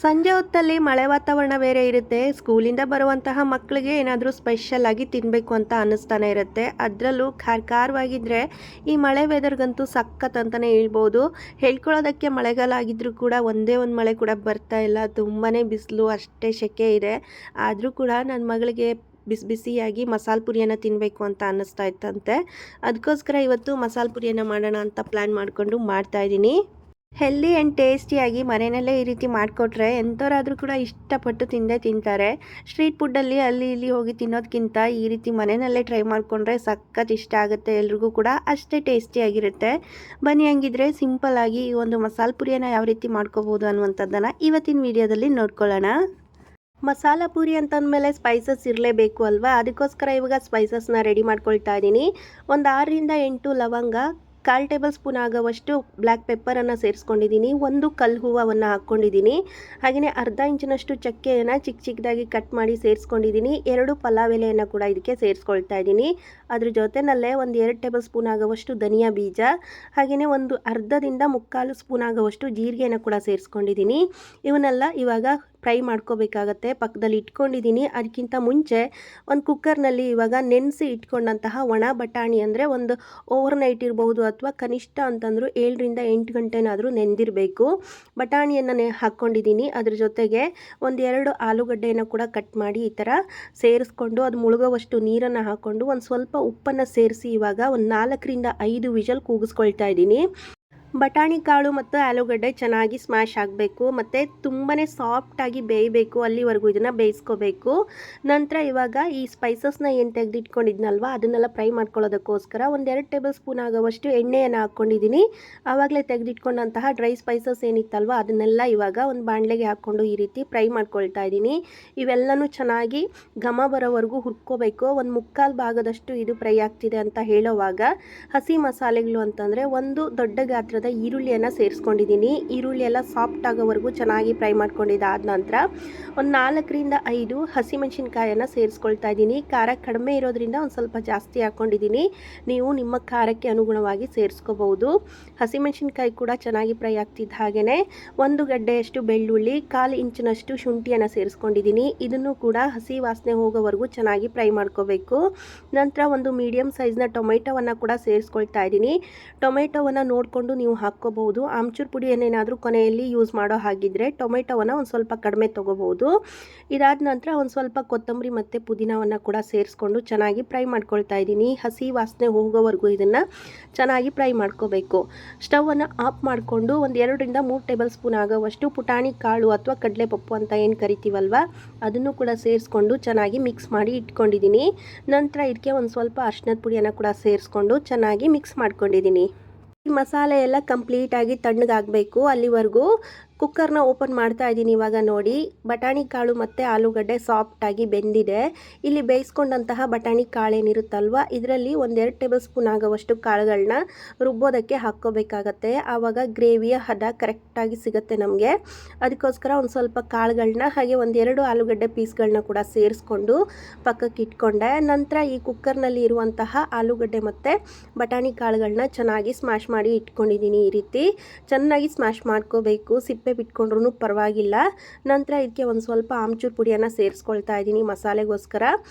ಸಂಜೆ ಹೊತ್ತಲ್ಲಿ ಮಳೆ ವಾತಾವರಣ ಬೇರೆ ಇರುತ್ತೆ. ಸ್ಕೂಲಿಂದ ಬರುವಂತಹ ಮಕ್ಕಳಿಗೆ ಏನಾದರೂ ಸ್ಪೆಷಲ್ ಆಗಿ ತಿನ್ನಬೇಕು ಅಂತ ಅನ್ನಿಸ್ತಾನೆ ಇರುತ್ತೆ. ಅದರಲ್ಲೂ ಖಾರವಾಗಿದ್ದರೆ ಈ ಮಳೆ ವೆದರ್ಗಂತೂ ಸಖತ್ ಅಂತಲೇ ಹೇಳ್ಬೋದು. ಹೇಳ್ಕೊಳ್ಳೋದಕ್ಕೆ ಮಳೆಗಾಲ ಆಗಿದ್ರೂ ಕೂಡ ಒಂದೇ ಒಂದು ಮಳೆ ಕೂಡ ಬರ್ತಾ ಇಲ್ಲ. ತುಂಬಾ ಬಿಸಿಲು, ಅಷ್ಟೇ ಸೆಕೆ ಇದೆ. ಆದರೂ ಕೂಡ ನನ್ನ ಮಗಳಿಗೆ ಬಿಸಿ ಬಿಸಿಯಾಗಿ ಮಸಾಲೆ ಪುರಿಯನ್ನು ತಿನ್ನಬೇಕು ಅಂತ ಅನ್ನಿಸ್ತಾ ಇತ್ತಂತೆ. ಅದಕ್ಕೋಸ್ಕರ ಇವತ್ತು ಮಸಾಲೆ ಪುರಿಯನ್ನು ಮಾಡೋಣ ಅಂತ ಪ್ಲ್ಯಾನ್ ಮಾಡಿಕೊಂಡು ಮಾಡ್ತಾಯಿದ್ದೀನಿ. ಹೆಲ್ದಿ ಆ್ಯಂಡ್ ಟೇಸ್ಟಿಯಾಗಿ ಮನೆಯಲ್ಲೇ ಈ ರೀತಿ ಮಾಡಿಕೊಟ್ರೆ ಎಂಥವರಾದರೂ ಕೂಡ ಇಷ್ಟಪಟ್ಟು ತಿಂದೇ ತಿಂತಾರೆ. ಸ್ಟ್ರೀಟ್ ಫುಡ್ಡಲ್ಲಿ ಅಲ್ಲಿ ಇಲ್ಲಿ ಹೋಗಿ ತಿನ್ನೋದಕ್ಕಿಂತ ಈ ರೀತಿ ಮನೆಯಲ್ಲೇ ಟ್ರೈ ಮಾಡಿಕೊಂಡ್ರೆ ಸಖತ್ ಇಷ್ಟ ಆಗುತ್ತೆ. ಎಲ್ರಿಗೂ ಕೂಡ ಅಷ್ಟೇ ಟೇಸ್ಟಿಯಾಗಿರುತ್ತೆ. ಬನ್ನಿ, ಹಂಗಿದ್ರೆ ಸಿಂಪಲ್ಲಾಗಿ ಈ ಒಂದು ಮಸಾಲೆ ಪುರಿಯನ್ನು ಯಾವ ರೀತಿ ಮಾಡ್ಕೋಬೋದು ಅನ್ನುವಂಥದ್ದನ್ನು ಇವತ್ತಿನ ವಿಡಿಯೋದಲ್ಲಿ ನೋಡ್ಕೊಳ್ಳೋಣ. ಮಸಾಲ ಪೂರಿ ಅಂತಂದಮೇಲೆ ಸ್ಪೈಸಸ್ ಇರಲೇಬೇಕು ಅಲ್ವಾ. ಅದಕ್ಕೋಸ್ಕರ ಇವಾಗ ಸ್ಪೈಸಸ್ನ ರೆಡಿ ಮಾಡ್ಕೊಳ್ತಾ ಇದ್ದೀನಿ. ಒಂದು 6ರಿಂದ 8 ಲವಂಗ, 1/4 ಟೇಬಲ್ ಸ್ಪೂನ್ ಆಗೋವಷ್ಟು ಬ್ಲ್ಯಾಕ್ ಪೆಪ್ಪರನ್ನು ಸೇರಿಸ್ಕೊಂಡಿದ್ದೀನಿ. ಒಂದು ಕಲ್ಲು ಹೂವನ್ನು ಹಾಕ್ಕೊಂಡಿದ್ದೀನಿ. ಹಾಗೆಯೇ ಅರ್ಧ ಇಂಚಿನಷ್ಟು ಚಕ್ಕೆಯನ್ನು ಚಿಕ್ಕ ಚಿಕ್ಕದಾಗಿ ಕಟ್ ಮಾಡಿ ಸೇರಿಸ್ಕೊಂಡಿದ್ದೀನಿ. 2 ಪಲಾವ್ ಎಲೆಯನ್ನು ಕೂಡ ಇದಕ್ಕೆ ಸೇರಿಸ್ಕೊಳ್ತಾ ಇದ್ದೀನಿ. ಅದ್ರ ಜೊತೆಯಲ್ಲೇ ಒಂದು 2 ಟೇಬಲ್ ಸ್ಪೂನ್ ಆಗೋವಷ್ಟು ಧನಿಯಾ ಬೀಜ, ಹಾಗೆಯೇ ಒಂದು ಅರ್ಧದಿಂದ 3/4 ಸ್ಪೂನ್ ಆಗೋವಷ್ಟು ಜೀರಿಗೆಯನ್ನು ಕೂಡ ಸೇರಿಸ್ಕೊಂಡಿದ್ದೀನಿ. ಇವನ್ನೆಲ್ಲ ಇವಾಗ ಫ್ರೈ ಮಾಡ್ಕೋಬೇಕಾಗತ್ತೆ. ಪಕ್ಕದಲ್ಲಿ ಇಟ್ಕೊಂಡಿದ್ದೀನಿ. ಅದಕ್ಕಿಂತ ಮುಂಚೆ ಒಂದು ಕುಕ್ಕರ್ನಲ್ಲಿ ಇವಾಗ ನೆನೆಸಿ ಇಟ್ಕೊಂಡಂತಹ ಒಣ ಬಟಾಣಿ, ಅಂದರೆ ಒಂದು ಓವರ್ ನೈಟ್ ಇರಬಹುದು ಅಥವಾ ಕನಿಷ್ಠ ಅಂತಂದರೂ 7ರಿಂದ 8 ಗಂಟೆನಾದರೂ ನೆಂದಿರಬೇಕು. ಬಟಾಣಿಯನ್ನು ಹಾಕ್ಕೊಂಡಿದ್ದೀನಿ. ಅದ್ರ ಜೊತೆಗೆ ಒಂದು 2 ಆಲೂಗಡ್ಡೆಯನ್ನು ಕೂಡ ಕಟ್ ಮಾಡಿ ಈ ಥರ ಸೇರಿಸ್ಕೊಂಡು ಅದು ಮುಳುಗೋವಷ್ಟು ನೀರನ್ನು ಹಾಕ್ಕೊಂಡು ಒಂದು ಸ್ವಲ್ಪ ಉಪ್ಪನ್ನು ಸೇರಿಸಿ ಇವಾಗ ಒಂದು 4ರಿಂದ 5 ವಿಷಲ್ ಕೂಗಿಸ್ಕೊಳ್ತಾ ಇದ್ದೀನಿ. ಬಟಾಣಿ ಕಾಳು ಮತ್ತು ಆಲೂಗಡ್ಡೆ ಚೆನ್ನಾಗಿ ಸ್ಮ್ಯಾಶ್ ಆಗಬೇಕು ಮತ್ತು ತುಂಬಾ ಸಾಫ್ಟಾಗಿ ಬೇಯಬೇಕು. ಅಲ್ಲಿವರೆಗೂ ಇದನ್ನು ಬೇಯಿಸ್ಕೋಬೇಕು. ನಂತರ ಇವಾಗ ಈ ಸ್ಪೈಸಸ್ನ ಏನು ತೆಗೆದಿಟ್ಕೊಂಡಿದ್ನಲ್ವ ಅದನ್ನೆಲ್ಲ ಫ್ರೈ ಮಾಡ್ಕೊಳ್ಳೋದಕ್ಕೋಸ್ಕರ ಒಂದು 2 ಟೇಬಲ್ ಸ್ಪೂನ್ ಆಗೋವಷ್ಟು ಎಣ್ಣೆಯನ್ನು ಹಾಕ್ಕೊಂಡಿದ್ದೀನಿ. ಆವಾಗಲೇ ತೆಗೆದಿಟ್ಕೊಂಡಂತಹ ಡ್ರೈ ಸ್ಪೈಸಸ್ ಏನಿತ್ತಲ್ವ ಅದನ್ನೆಲ್ಲ ಇವಾಗ ಒಂದು ಬಾಣಲೆಗೆ ಹಾಕ್ಕೊಂಡು ಈ ರೀತಿ ಫ್ರೈ ಮಾಡ್ಕೊಳ್ತಾ ಇದ್ದೀನಿ. ಇವೆಲ್ಲನೂ ಚೆನ್ನಾಗಿ ಘಮ ಬರೋವರೆಗೂ ಹುರ್ಕೋಬೇಕು. ಒಂದು 3/4 ಭಾಗದಷ್ಟು ಇದು ಫ್ರೈ ಆಗ್ತಿದೆ ಅಂತ ಹೇಳೋವಾಗ ಹಸಿ ಮಸಾಲೆಗಳು ಅಂತಂದರೆ ಒಂದು ದೊಡ್ಡ ಗಾತ್ರದ ಈರುಳ್ಳಿಯನ್ನು ಸೇರಿಸ್ಕೊಂಡಿದ್ದೀನಿ. ಈರುಳ್ಳಿ ಎಲ್ಲ ಸಾಫ್ಟ್ ಆಗೋವರೆಗೂ ಚೆನ್ನಾಗಿ ಫ್ರೈ ಮಾಡ್ಕೊಂಡಿದ್ದಾದ ನಂತರ ಒಂದು 4ರಿಂದ 5 ಹಸಿಮೆಣಸಿನ್ಕಾಯನ್ನು ಸೇರಿಸ್ಕೊಳ್ತಾ ಇದ್ದೀನಿ. ಖಾರ ಕಡಿಮೆ ಇರೋದ್ರಿಂದ ಒಂದು ಸ್ವಲ್ಪ ಜಾಸ್ತಿ ಹಾಕ್ಕೊಂಡಿದ್ದೀನಿ. ನೀವು ನಿಮ್ಮ ಖಾರಕ್ಕೆ ಅನುಗುಣವಾಗಿ ಸೇರಿಸ್ಕೋಬಹುದು. ಹಸಿಮೆಣಸಿನ್ಕಾಯಿ ಕೂಡ ಚೆನ್ನಾಗಿ ಫ್ರೈ ಆಗ್ತಿದ್ದ ಹಾಗೆಯೇ 1 ಗಡ್ಡೆಯಷ್ಟು ಬೆಳ್ಳುಳ್ಳಿ, 1/4 ಇಂಚಿನಷ್ಟು ಶುಂಠಿಯನ್ನು ಸೇರಿಸ್ಕೊಂಡಿದ್ದೀನಿ. ಇದನ್ನು ಕೂಡ ಹಸಿ ವಾಸನೆ ಹೋಗೋವರೆಗೂ ಚೆನ್ನಾಗಿ ಫ್ರೈ ಮಾಡ್ಕೋಬೇಕು. ನಂತರ ಒಂದು ಮೀಡಿಯಮ್ ಸೈಜ್ನ ಟೊಮೆಟೊವನ್ನು ಕೂಡ ಸೇರಿಸ್ಕೊಳ್ತಾ ಇದ್ದೀನಿ. ಟೊಮೆಟೊವನ್ನು ನೋಡಿಕೊಂಡು ನೀವು ಹಾಕ್ಕೋಬಹುದು. ಆಮ್ಚೂರ್ ಪುಡಿಯನ್ನೇನಾದರೂ ಕೊನೆಯಲ್ಲಿ ಯೂಸ್ ಮಾಡೋ ಹಾಗಿದ್ರೆ ಟೊಮೆಟೊವನ್ನು ಒಂದು ಸ್ವಲ್ಪ ಕಡಿಮೆ ತೊಗೋಬಹುದು. ಇದಾದ ನಂತರ ಒಂದು ಸ್ವಲ್ಪ ಕೊತ್ತಂಬರಿ ಮತ್ತು ಪುದೀನವನ್ನು ಕೂಡ ಸೇರಿಸ್ಕೊಂಡು ಚೆನ್ನಾಗಿ ಫ್ರೈ ಮಾಡ್ಕೊಳ್ತಾ ಇದ್ದೀನಿ. ಹಸಿ ವಾಸನೆ ಹೋಗೋವರೆಗೂ ಇದನ್ನು ಚೆನ್ನಾಗಿ ಫ್ರೈ ಮಾಡ್ಕೋಬೇಕು. ಸ್ಟವನ್ನು ಆಫ್ ಮಾಡಿಕೊಂಡು ಒಂದು 2ರಿಂದ 3 ಟೇಬಲ್ ಸ್ಪೂನ್ ಆಗೋವಷ್ಟು ಪುಟಾಣಿ ಕಾಳು ಅಥವಾ ಕಡಲೆಪಪ್ಪು ಅಂತ ಏನು ಕರಿತೀವಲ್ವ ಅದನ್ನು ಕೂಡ ಸೇರಿಸ್ಕೊಂಡು ಚೆನ್ನಾಗಿ ಮಿಕ್ಸ್ ಮಾಡಿ ಇಟ್ಕೊಂಡಿದ್ದೀನಿ. ನಂತರ ಇದಕ್ಕೆ ಒಂದು ಸ್ವಲ್ಪ ಅರಿಶಿನದ ಪುಡಿಯನ್ನು ಕೂಡ ಸೇರಿಸ್ಕೊಂಡು ಚೆನ್ನಾಗಿ ಮಿಕ್ಸ್ ಮಾಡ್ಕೊಂಡಿದ್ದೀನಿ. ಈ ಮಸಾಲೆ ಎಲ್ಲ ಕಂಪ್ಲೀಟಾಗಿ ತಣ್ಣಗಾಗಬೇಕು. ಅಲ್ಲಿವರೆಗೂ ಕುಕ್ಕರ್ನ ಓಪನ್ ಮಾಡ್ತಾ ಇದ್ದೀನಿ. ಇವಾಗ ನೋಡಿ, ಬಟಾಣಿ ಕಾಳು ಮತ್ತು ಆಲೂಗಡ್ಡೆ ಸಾಫ್ಟಾಗಿ ಬೆಂದಿದೆ. ಇಲ್ಲಿ ಬೇಯಿಸ್ಕೊಂಡಂತಹ ಬಟಾಣಿ ಕಾಳೇನಿರುತ್ತಲ್ವ ಇದರಲ್ಲಿ ಒಂದು 2 ಟೇಬಲ್ ಸ್ಪೂನ್ ಆಗೋವಷ್ಟು ಕಾಳುಗಳನ್ನ ರುಬ್ಬೋದಕ್ಕೆ ಹಾಕ್ಕೋಬೇಕಾಗತ್ತೆ. ಆವಾಗ ಗ್ರೇವಿಯ ಹದ ಕರೆಕ್ಟಾಗಿ ಸಿಗುತ್ತೆ ನಮಗೆ. ಅದಕ್ಕೋಸ್ಕರ ಒಂದು ಸ್ವಲ್ಪ ಕಾಳುಗಳನ್ನ ಹಾಗೆ ಒಂದು 2 ಆಲೂಗಡ್ಡೆ ಪೀಸ್ಗಳನ್ನ ಕೂಡ ಸೇರಿಸ್ಕೊಂಡು ಪಕ್ಕಕ್ಕೆ ಇಟ್ಕೊಂಡೆ. ನಂತರ ಈ ಕುಕ್ಕರ್ನಲ್ಲಿ ಇರುವಂತಹ ಆಲೂಗಡ್ಡೆ ಮತ್ತು ಬಟಾಣಿ ಕಾಳುಗಳನ್ನ ಚೆನ್ನಾಗಿ ಸ್ಮ್ಯಾಶ್ ಮಾಡಿ ಇಟ್ಕೊಂಡಿದ್ದೀನಿ. ಈ ರೀತಿ ಚೆನ್ನಾಗಿ ಸ್ಮ್ಯಾಶ್ ಮಾಡ್ಕೋಬೇಕು. ಸಿಪ್ಪೆ ಬಿಟ್ಕೊಂಡ್ರೂ ಪರವಾಗಿಲ್ಲ. ನಂತರ ಇದಕ್ಕೆ ಒಂದು ಸ್ವಲ್ಪ ಆಮ್ಚೂರ್ ಪುಡಿಯನ್ನು ಸೇರಿಸ್ಕೊಳ್ತಾ ಇದ್ದೀನಿ ಮಸಾಲೆಗೋಸ್ಕರ.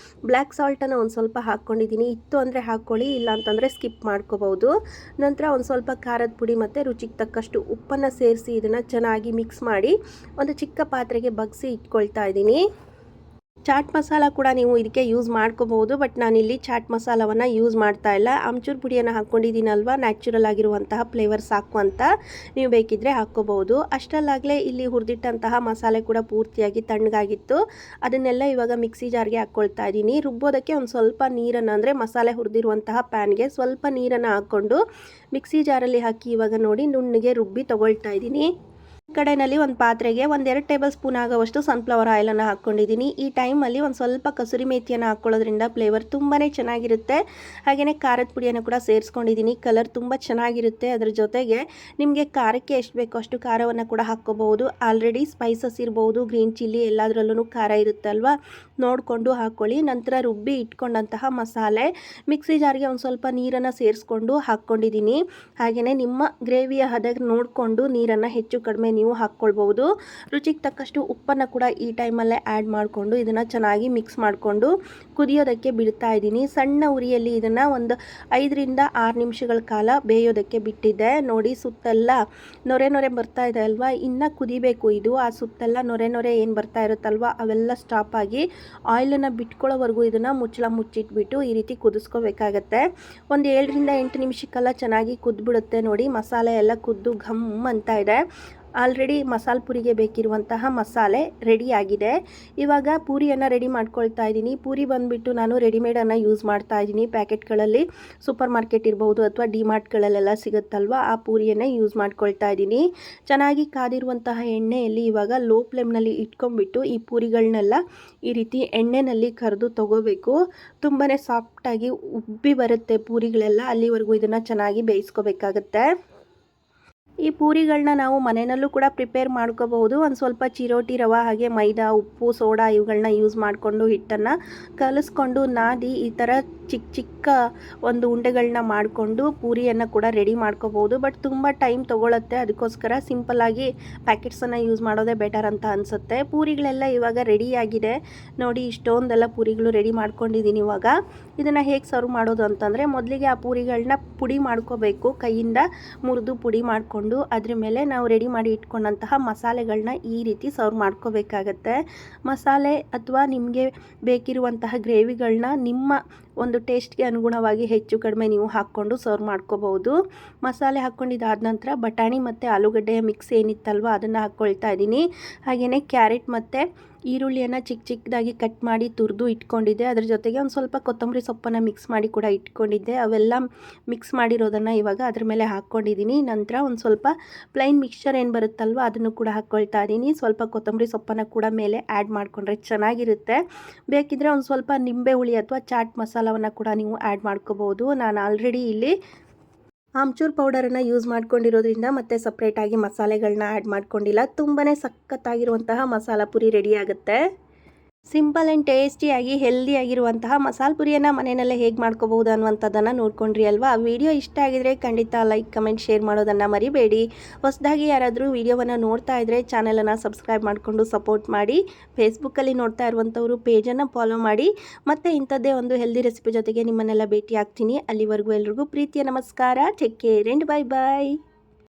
ಬ್ಲ್ಯಾಕ್ ಸಾಲ್ಟನ್ನು ಒಂದು ಸ್ವಲ್ಪ ಹಾಕ್ಕೊಂಡಿದ್ದೀನಿ. ಇತ್ತು ಅಂದರೆ ಹಾಕ್ಕೊಳ್ಳಿ, ಇಲ್ಲ ಅಂತಂದರೆ ಸ್ಕಿಪ್ ಮಾಡ್ಕೋಬಹುದು. ನಂತರ ಒಂದು ಸ್ವಲ್ಪ ಖಾರದ ಪುಡಿ ಮತ್ತು ರುಚಿಗೆ ತಕ್ಕಷ್ಟು ಉಪ್ಪನ್ನು ಸೇರಿಸಿ ಇದನ್ನು ಚೆನ್ನಾಗಿ ಮಿಕ್ಸ್ ಮಾಡಿ ಒಂದು ಚಿಕ್ಕ ಪಾತ್ರೆಗೆ ಬಗ್ಸಿ ಇಟ್ಕೊಳ್ತಾ ಇದ್ದೀನಿ. ಚಾಟ್ ಮಸಾಲ ಕೂಡ ನೀವು ಇದಕ್ಕೆ ಯೂಸ್ ಮಾಡ್ಕೋಬಹುದು. ಬಟ್ ನಾನಿಲ್ಲಿ ಚಾಟ್ ಮಸಾಲವನ್ನು ಯೂಸ್ ಮಾಡ್ತಾ ಇಲ್ಲ. ಆಮ್ಚೂರ್ ಪುಡಿಯನ್ನು ಹಾಕ್ಕೊಂಡಿದ್ದೀನಲ್ವ, ನ್ಯಾಚುರಲ್ ಆಗಿರುವಂತಹ ಫ್ಲೇವರ್ ಸಾಕು ಅಂತ ನೀವು ಬೇಕಿದ್ದರೆ ಹಾಕ್ಕೋಬಹುದು. ಅಷ್ಟರಲ್ಲಾಗಲೇ ಇಲ್ಲಿ ಹುರಿದಿಟ್ಟಂತಹ ಮಸಾಲೆ ಕೂಡ ಪೂರ್ತಿಯಾಗಿ ತಣ್ಣಗಾಗಿತ್ತು. ಅದನ್ನೆಲ್ಲ ಇವಾಗ ಮಿಕ್ಸಿ ಜಾರ್ಗೆ ಹಾಕ್ಕೊಳ್ತಾ ಇದ್ದೀನಿ. ರುಬ್ಬೋದಕ್ಕೆ ಒಂದು ಸ್ವಲ್ಪ ನೀರನ್ನು, ಅಂದರೆ ಮಸಾಲೆ ಹುರಿದಿರುವಂತಹ ಪ್ಯಾನ್ಗೆ ಸ್ವಲ್ಪ ನೀರನ್ನು ಹಾಕ್ಕೊಂಡು ಮಿಕ್ಸಿ ಜಾರಲ್ಲಿ ಹಾಕಿ ಇವಾಗ ನೋಡಿ ನುಣ್ಣಗೆ ರುಬ್ಬಿ ತೊಗೊಳ್ತಾ ಇದ್ದೀನಿ. ಕಡೆಯಲ್ಲಿ ಒಂದು ಪಾತ್ರೆಗೆ ಒಂದು 2 ಟೇಬಲ್ ಸ್ಪೂನ್ ಆಗೋವಷ್ಟು ಸನ್ಫ್ಲವರ್ ಆಯಿಲನ್ನು ಹಾಕ್ಕೊಂಡಿದ್ದೀನಿ. ಈ ಟೈಮಲ್ಲಿ ಒಂದು ಸ್ವಲ್ಪ ಕಸೂರಿ ಮೇಥಿಯನ್ನು ಹಾಕ್ಕೊಳ್ಳೋದ್ರಿಂದ ಫ್ಲೇವರ್ ತುಂಬಾ ಚೆನ್ನಾಗಿರುತ್ತೆ. ಹಾಗೆಯೇ ಖಾರದ ಪುಡಿಯನ್ನು ಕೂಡ ಸೇರಿಸ್ಕೊಂಡಿದ್ದೀನಿ. ಕಲರ್ ತುಂಬ ಚೆನ್ನಾಗಿರುತ್ತೆ. ಅದರ ಜೊತೆಗೆ ನಿಮಗೆ ಖಾರಕ್ಕೆ ಎಷ್ಟು ಬೇಕೋ ಅಷ್ಟು ಖಾರವನ್ನು ಕೂಡ ಹಾಕ್ಕೋಬಹುದು. ಆಲ್ರೆಡಿ ಸ್ಪೈಸಸ್ ಇರ್ಬೋದು, ಗ್ರೀನ್ ಚಿಲ್ಲಿ ಎಲ್ಲದರಲ್ಲೂ ಖಾರ ಇರುತ್ತೆ ಅಲ್ವಾ. ನೋಡಿಕೊಂಡು ಹಾಕ್ಕೊಳ್ಳಿ. ನಂತರ ರುಬ್ಬಿ ಇಟ್ಕೊಂಡಂತಹ ಮಸಾಲೆ ಮಿಕ್ಸಿ ಜಾರ್ಗೆ ಒಂದು ಸ್ವಲ್ಪ ನೀರನ್ನು ಸೇರಿಸ್ಕೊಂಡು ಹಾಕ್ಕೊಂಡಿದ್ದೀನಿ. ಹಾಗೆಯೇ ನಿಮ್ಮ ಗ್ರೇವಿಯ ಹದ ನೋಡಿಕೊಂಡು ನೀರನ್ನು ಹೆಚ್ಚು ಕಡಿಮೆ ನೀವು ಹಾಕ್ಕೊಳ್ಬೋದು. ರುಚಿಗೆ ತಕ್ಕಷ್ಟು ಉಪ್ಪನ್ನು ಕೂಡ ಈ ಟೈಮಲ್ಲೇ ಆ್ಯಡ್ ಮಾಡಿಕೊಂಡು ಇದನ್ನು ಚೆನ್ನಾಗಿ ಮಿಕ್ಸ್ ಮಾಡಿಕೊಂಡು ಕುದಿಯೋದಕ್ಕೆ ಬಿಡ್ತಾ ಇದ್ದೀನಿ. ಸಣ್ಣ ಉರಿಯಲ್ಲಿ ಇದನ್ನು ಒಂದು 5ರಿಂದ 6 ನಿಮಿಷಗಳ ಕಾಲ ಬೇಯೋದಕ್ಕೆ ಬಿಟ್ಟಿದ್ದೆ. ನೋಡಿ ಸುತ್ತೆಲ್ಲ ನೊರೆ ನೊರೆ ಬರ್ತಾ ಇದೆ ಅಲ್ವಾ, ಇನ್ನು ಕುದಿಬೇಕು ಇದು. ಆ ಸುತ್ತೆಲ್ಲ ನೊರೆ ನೊರೆ ಏನು ಬರ್ತಾ ಇರುತ್ತಲ್ವ ಅವೆಲ್ಲ ಸ್ಟಾಪ್ ಆಗಿ ಆಯಿಲನ್ನು ಬಿಟ್ಕೊಳ್ಳೋವರೆಗೂ ಇದನ್ನು ಮುಚ್ಚಳ ಮುಚ್ಚಿಟ್ಬಿಟ್ಟು ಈ ರೀತಿ ಕುದಿಸ್ಕೋಬೇಕಾಗತ್ತೆ. ಒಂದು 7ರಿಂದ 8 ನಿಮಿಷಕ್ಕೆಲ್ಲ ಚೆನ್ನಾಗಿ ಕುದ್ಬಿಡುತ್ತೆ. ನೋಡಿ ಮಸಾಲೆ ಎಲ್ಲ ಕುದ್ದು ಘಮ್ ಅಂತ ಇದೆ. ಆಲ್ರೆಡಿ ಮಸಾಲೆ ಪೂರಿಗೆ ಬೇಕಿರುವಂತಹ ಮಸಾಲೆ ರೆಡಿಯಾಗಿದೆ. ಇವಾಗ ಪೂರಿಯನ್ನು ರೆಡಿ ಮಾಡ್ಕೊಳ್ತಾ ಇದ್ದೀನಿ. ಪೂರಿ ಬಂದುಬಿಟ್ಟು ನಾನು ರೆಡಿಮೇಡನ್ನು ಯೂಸ್ ಮಾಡ್ತಾ ಇದ್ದೀನಿ. ಪ್ಯಾಕೆಟ್ಗಳಲ್ಲಿ ಸೂಪರ್ ಮಾರ್ಕೆಟ್ ಇರ್ಬೋದು ಅಥವಾ ಡಿಮಾರ್ಟ್ಗಳಲ್ಲೆಲ್ಲ ಸಿಗುತ್ತಲ್ವ, ಆ ಪೂರಿಯನ್ನೇ ಯೂಸ್ ಮಾಡ್ಕೊಳ್ತಾ ಇದ್ದೀನಿ. ಚೆನ್ನಾಗಿ ಕಾದಿರುವಂತಹ ಎಣ್ಣೆಯಲ್ಲಿ ಇವಾಗ ಲೋ ಫ್ಲೇಮ್ನಲ್ಲಿ ಇಟ್ಕೊಂಡ್ಬಿಟ್ಟು ಈ ಪೂರಿಗಳನ್ನೆಲ್ಲ ಈ ರೀತಿ ಎಣ್ಣೆಯಲ್ಲಿ ಕರೆದು ತೊಗೋಬೇಕು. ತುಂಬಾ ಸಾಫ್ಟಾಗಿ ಉಬ್ಬಿ ಬರುತ್ತೆ ಪೂರಿಗಳೆಲ್ಲ. ಅಲ್ಲಿವರೆಗೂ ಇದನ್ನು ಚೆನ್ನಾಗಿ ಬೇಯಿಸ್ಕೋಬೇಕಾಗತ್ತೆ. ಈ ಪೂರಿಗಳನ್ನ ನಾವು ಮನೆಯಲ್ಲೂ ಕೂಡ ಪ್ರಿಪೇರ್ ಮಾಡ್ಕೋಬಹುದು. ಒಂದು ಸ್ವಲ್ಪ ಚಿರೋಟಿ ರವೆ ಹಾಗೆ ಮೈದಾ, ಉಪ್ಪು, ಸೋಡಾ ಇವುಗಳನ್ನ ಯೂಸ್ ಮಾಡಿಕೊಂಡು ಹಿಟ್ಟನ್ನು ಕಲಿಸ್ಕೊಂಡು ನಾದಿ ಈ ಥರ ಚಿಕ್ಕ ಚಿಕ್ಕ ಒಂದು ಉಂಡೆಗಳನ್ನ ಮಾಡಿಕೊಂಡು ಪೂರಿಯನ್ನು ಕೂಡ ರೆಡಿ ಮಾಡ್ಕೋಬಹುದು. ಬಟ್ ತುಂಬ ಟೈಮ್ ತೊಗೊಳುತ್ತೆ. ಅದಕ್ಕೋಸ್ಕರ ಸಿಂಪಲ್ಲಾಗಿ ಪ್ಯಾಕೆಟ್ಸನ್ನು ಯೂಸ್ ಮಾಡೋದೇ ಬೆಟರ್ ಅಂತ ಅನಿಸುತ್ತೆ. ಪೂರಿಗಳೆಲ್ಲ ಇವಾಗ ರೆಡಿಯಾಗಿದೆ. ನೋಡಿ ಇಷ್ಟೊಂದೆಲ್ಲ ಪೂರಿಗಳು ರೆಡಿ ಮಾಡ್ಕೊಂಡಿದ್ದೀನಿ. ಇವಾಗ ಇದನ್ನು ಹೇಗೆ ಸರ್ವ್ ಮಾಡೋದು ಅಂತಂದರೆ, ಮೊದಲಿಗೆ ಆ ಪೂರಿಗಳನ್ನ ಪುಡಿ ಮಾಡ್ಕೋಬೇಕು. ಕೈಯಿಂದ ಮುರಿದು ಪುಡಿ ಮಾಡಿಕೊಂಡು ಅದ್ರ ಮೇಲೆ ನಾವು ರೆಡಿ ಮಾಡಿ ಇಟ್ಕೊಂಡಂತಹ ಮಸಾಲೆಗಳನ್ನ ಈ ರೀತಿ ಸರ್ವ್ ಮಾಡ್ಕೋಬೇಕಾಗತ್ತೆ. ಮಸಾಲೆ ಅಥವಾ ನಿಮಗೆ ಬೇಕಿರುವಂತಹ ಗ್ರೇವಿಗಳನ್ನ ನಿಮ್ಮ ಒಂದು ಟೇಸ್ಟ್ಗೆ ಅನುಗುಣವಾಗಿ ಹೆಚ್ಚು ಕಡಿಮೆ ನೀವು ಹಾಕ್ಕೊಂಡು ಸರ್ವ್ ಮಾಡ್ಕೋಬಹುದು. ಮಸಾಲೆ ಹಾಕ್ಕೊಂಡಿದ್ದಾದ ನಂತರ ಬಟಾಣಿ ಮತ್ತು ಆಲೂಗಡ್ಡೆಯ ಮಿಕ್ಸ್ ಏನಿತ್ತಲ್ವ ಅದನ್ನು ಹಾಕ್ಕೊಳ್ತಾ ಇದ್ದೀನಿ. ಹಾಗೆಯೇ ಕ್ಯಾರೆಟ್ ಮತ್ತು ಈರುಳ್ಳಿಯನ್ನು ಚಿಕ್ಕ ಚಿಕ್ಕದಾಗಿ ಕಟ್ ಮಾಡಿ ತುರಿದು ಇಟ್ಕೊಂಡಿದ್ದೆ. ಅದ್ರ ಜೊತೆಗೆ ಒಂದು ಸ್ವಲ್ಪ ಕೊತ್ತಂಬರಿ ಸೊಪ್ಪನ್ನು ಮಿಕ್ಸ್ ಮಾಡಿ ಕೂಡ ಇಟ್ಕೊಂಡಿದ್ದೆ. ಅವೆಲ್ಲ ಮಿಕ್ಸ್ ಮಾಡಿರೋದನ್ನು ಇವಾಗ ಅದ್ರ ಮೇಲೆ ಹಾಕ್ಕೊಂಡಿದ್ದೀನಿ. ನಂತರ ಒಂದು ಸ್ವಲ್ಪ ಪ್ಲೈನ್ ಮಿಕ್ಸ್ಚರ್ ಏನು ಬರುತ್ತಲ್ವ ಅದನ್ನು ಕೂಡ ಹಾಕ್ಕೊಳ್ತಾ ಇದ್ದೀನಿ. ಸ್ವಲ್ಪ ಕೊತ್ತಂಬರಿ ಸೊಪ್ಪನ್ನು ಕೂಡ ಮೇಲೆ ಆ್ಯಡ್ ಮಾಡಿಕೊಂಡ್ರೆ ಚೆನ್ನಾಗಿರುತ್ತೆ. ಬೇಕಿದ್ದರೆ ಒಂದು ಸ್ವಲ್ಪ ನಿಂಬೆ ಹುಳಿ ಅಥವಾ ಚಾಟ್ ಮಸಾಲವನ್ನು ಕೂಡ ನೀವು ಆ್ಯಡ್ ಮಾಡ್ಕೋಬೋದು. ನಾನು ಆಲ್ರೆಡಿ ಇಲ್ಲಿ ಆಮ್ಚೂರ್ ಪೌಡರನ್ನು ಯೂಸ್ ಮಾಡ್ಕೊಂಡಿರೋದ್ರಿಂದ ಮತ್ತು ಸಪ್ರೇಟಾಗಿ ಮಸಾಲೆಗಳನ್ನ ಆ್ಯಡ್ ಮಾಡ್ಕೊಂಡಿಲ್ಲ. ತುಂಬಾ ಸಖತ್ತಾಗಿರುವಂತಹ ಮಸಾಲ ಪುರಿ ರೆಡಿ ಆಗುತ್ತೆ. ಸಿಂಪಲ್ ಆ್ಯಂಡ್ ಟೇಸ್ಟಿಯಾಗಿ ಹೆಲ್ದಿಯಾಗಿರುವಂತಹ ಮಸಾಲೆ ಪುರಿಯನ್ನು ಮನೆಯಲ್ಲೇ ಹೇಗೆ ಮಾಡ್ಕೋಬಹುದು ಅನ್ನುವಂಥದ್ದನ್ನು ನೋಡ್ಕೊಂಡ್ರಿ ಅಲ್ವಾ. ಆ ವಿಡಿಯೋ ಇಷ್ಟ ಆಗಿದರೆ ಖಂಡಿತ ಲೈಕ್, ಕಮೆಂಟ್, ಶೇರ್ ಮಾಡೋದನ್ನು ಮರಿಬೇಡಿ. ಹೊಸದಾಗಿ ಯಾರಾದರೂ ವಿಡಿಯೋವನ್ನು ನೋಡ್ತಾ ಇದ್ದರೆ ಚಾನಲನ್ನು ಸಬ್ಸ್ಕ್ರೈಬ್ ಮಾಡಿಕೊಂಡು ಸಪೋರ್ಟ್ ಮಾಡಿ. ಫೇಸ್ಬುಕ್ಕಲ್ಲಿ ನೋಡ್ತಾ ಇರುವಂಥವರು ಪೇಜನ್ನು ಫಾಲೋ ಮಾಡಿ. ಮತ್ತು ಇಂಥದ್ದೇ ಒಂದು ಹೆಲ್ದಿ ರೆಸಿಪಿ ಜೊತೆಗೆ ನಿಮ್ಮನ್ನೆಲ್ಲ ಭೇಟಿ ಆಗ್ತೀನಿ. ಅಲ್ಲಿವರೆಗೂ ಎಲ್ರಿಗೂ ಪ್ರೀತಿಯ ನಮಸ್ಕಾರ. Take care and bye bye.